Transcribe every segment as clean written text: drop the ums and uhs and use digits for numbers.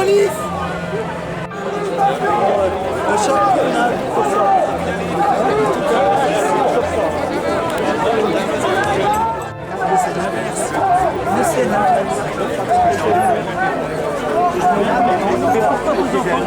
police. Le championnat, c'est ça. Mais c'est l'inverse. Mais pourquoi vos enfants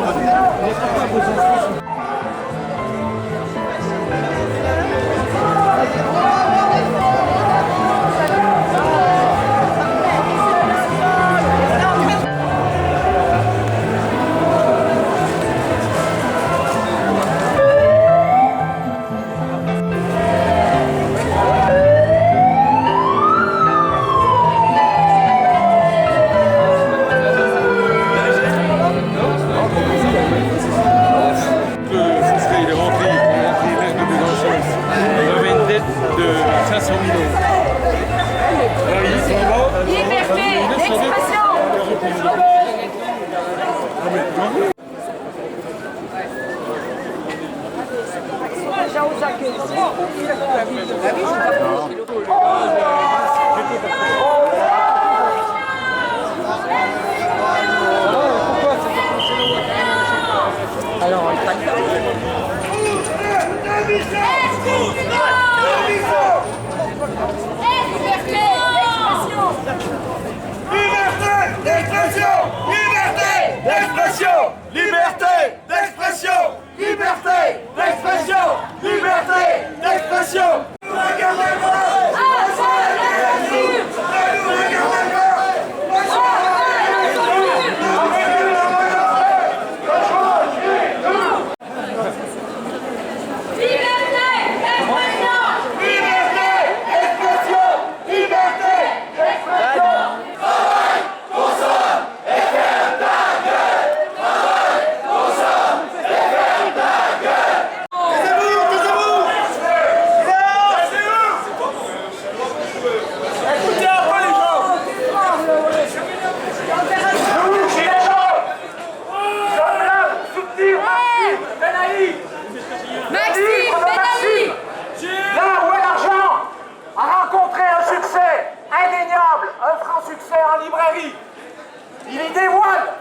Il y dévoile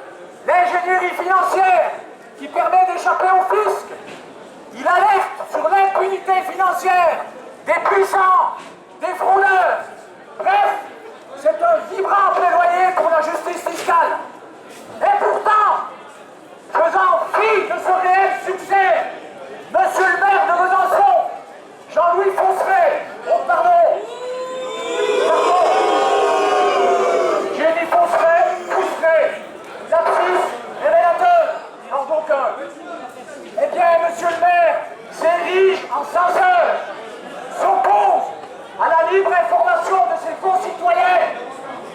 l'ingénierie financière qui permet d'échapper au fisc. Il alerte sur l'impunité financière des puissants, des fraudeurs. Bref, c'est un vibrant plaidoyer pour la justice fiscale. Et pourtant, faisant fi de ce réel succès, monsieur le maire de Besançon, Jean-Louis Fausseret, oh pardon, j'ai dit Fausseret, lapsus révélateur, il en faut qu'un. Eh bien, monsieur le maire s'érige en censeur, s'oppose à la libre information de ses concitoyens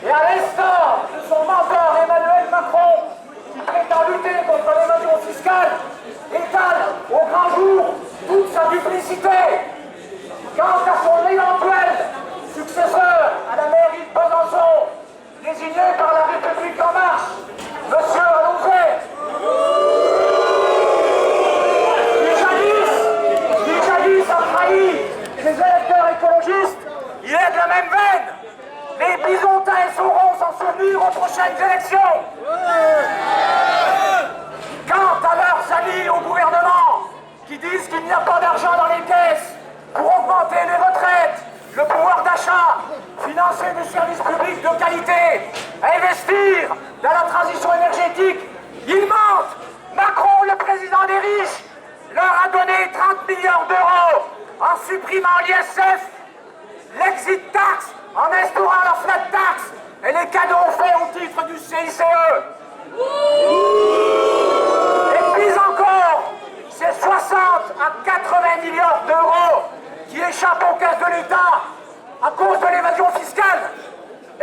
et à l'instar de son mentor Emmanuel Macron, qui prétend lutter contre l'évasion fiscale, étale au grand jour toute sa duplicité. Quant à son éventuel successeur à la mairie de Besançon, désigné par la République en marche, monsieur Alauzet, qui jadis a trahi ses électeurs écologistes, il est de la même veine. Les bisontins sauront s'en souvenir aux prochaines élections. Quant à leurs amis au gouvernement, qui disent qu'il n'y a pas d'argent dans les caisses pour augmenter les retraites, le pouvoir d'achat, financer des services publics de qualité, investir dans la transition énergétique, ils mentent. Macron, le président des riches, leur a donné 30 milliards d'euros en supprimant l'ISF, l'exit tax, en instaurant la flat tax et les cadeaux faits au titre du CICE. Et puis encore, c'est 60 à 80 milliards d'euros qui échappent aux caisses de l'État à cause de l'évasion fiscale.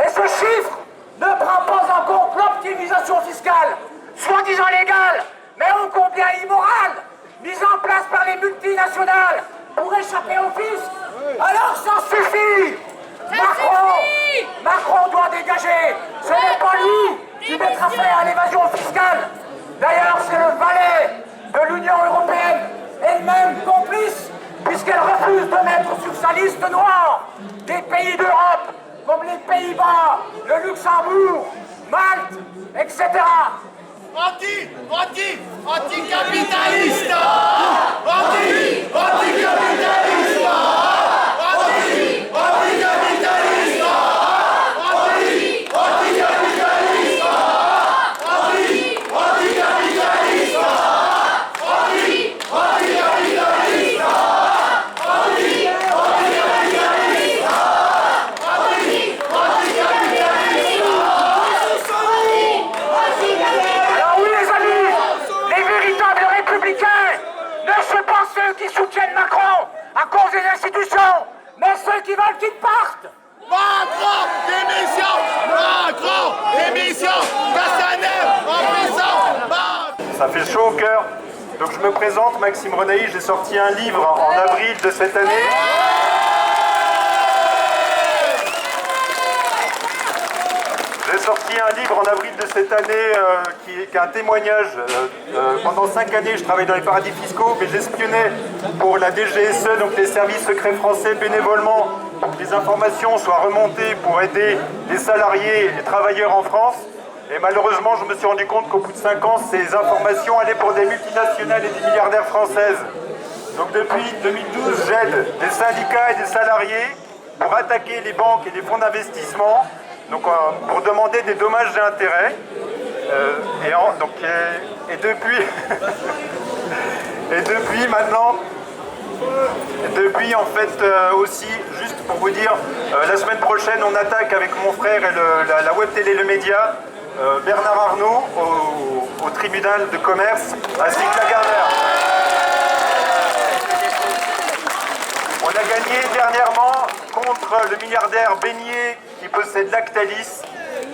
Et ce chiffre ne prend pas en compte l'optimisation fiscale, soi-disant légale, mais ô combien immorale, mise en place par les multinationales pour échapper au fisc. Alors ça suffit! Macron doit dégager. Ce n'est pas lui qui mettra fin à l'évasion fiscale. D'ailleurs, c'est le valet de l'Union européenne, elle-même complice, puisqu'elle refuse de mettre sur sa liste noire des pays d'Europe, comme les Pays-Bas, le Luxembourg, Malte, etc. Anticapitalista! Anticapitalista! Anticapitalista! Anticapitalista! Anticapitalista! Alors oui les amis, les véritables républicains ne sont pas ceux qui soutiennent Macron à cause des institutions, mais ceux qui veulent qu'il parte. Macron, démission! Macron, démission! Castaner, en prison! Ça fait chaud au cœur. Donc je me présente, Maxime Renaï, j'ai sorti un livre en avril de cette année. J'ai sorti un livre en avril de cette année qui est un témoignage. Pendant 5 années, je travaillais dans les paradis fiscaux, mais j'espionnais pour la DGSE, donc les services secrets français, bénévolement, pour que les informations soient remontées pour aider les salariés et les travailleurs en France. Et malheureusement, je me suis rendu compte qu'au bout de 5 ans, ces informations allaient pour des multinationales et des milliardaires françaises. Donc depuis 2012, j'aide des syndicats et des salariés pour attaquer les banques et les fonds d'investissement, donc pour demander des dommages et intérêts. Et depuis, et depuis maintenant, depuis en fait aussi, juste pour vous dire, la semaine prochaine, on attaque avec mon frère et la web télé Le Média, Bernard Arnault au tribunal de commerce ainsi que Lagardère. On a gagné dernièrement contre le milliardaire Beignet qui possède Lactalis.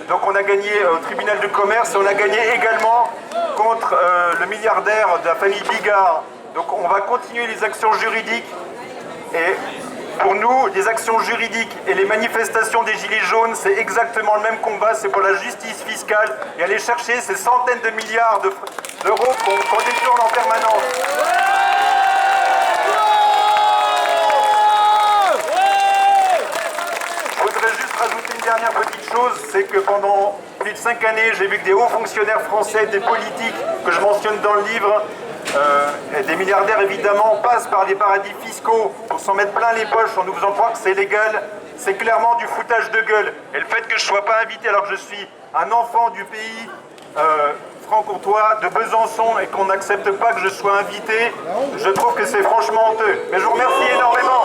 Donc on a gagné au tribunal de commerce et on a gagné également contre le milliardaire de la famille Bigard. Donc on va continuer les actions juridiques et pour nous, les actions juridiques et les manifestations des Gilets jaunes, c'est exactement le même combat, c'est pour la justice fiscale et aller chercher ces centaines de milliards d'euros qu'on détourne en permanence. Je voudrais juste rajouter une dernière petite chose, c'est que pendant plus de 5 années, j'ai vu que des hauts fonctionnaires français, des politiques que je mentionne dans le livre, et des milliardaires évidemment passent par les paradis fiscaux pour s'en mettre plein les poches en nous faisant croire que c'est légal. C'est clairement du foutage de gueule. Et le fait que je ne sois pas invité alors que je suis un enfant du pays franc-comtois de Besançon et qu'on n'accepte pas que je sois invité, je trouve que c'est franchement honteux. Mais je vous remercie énormément.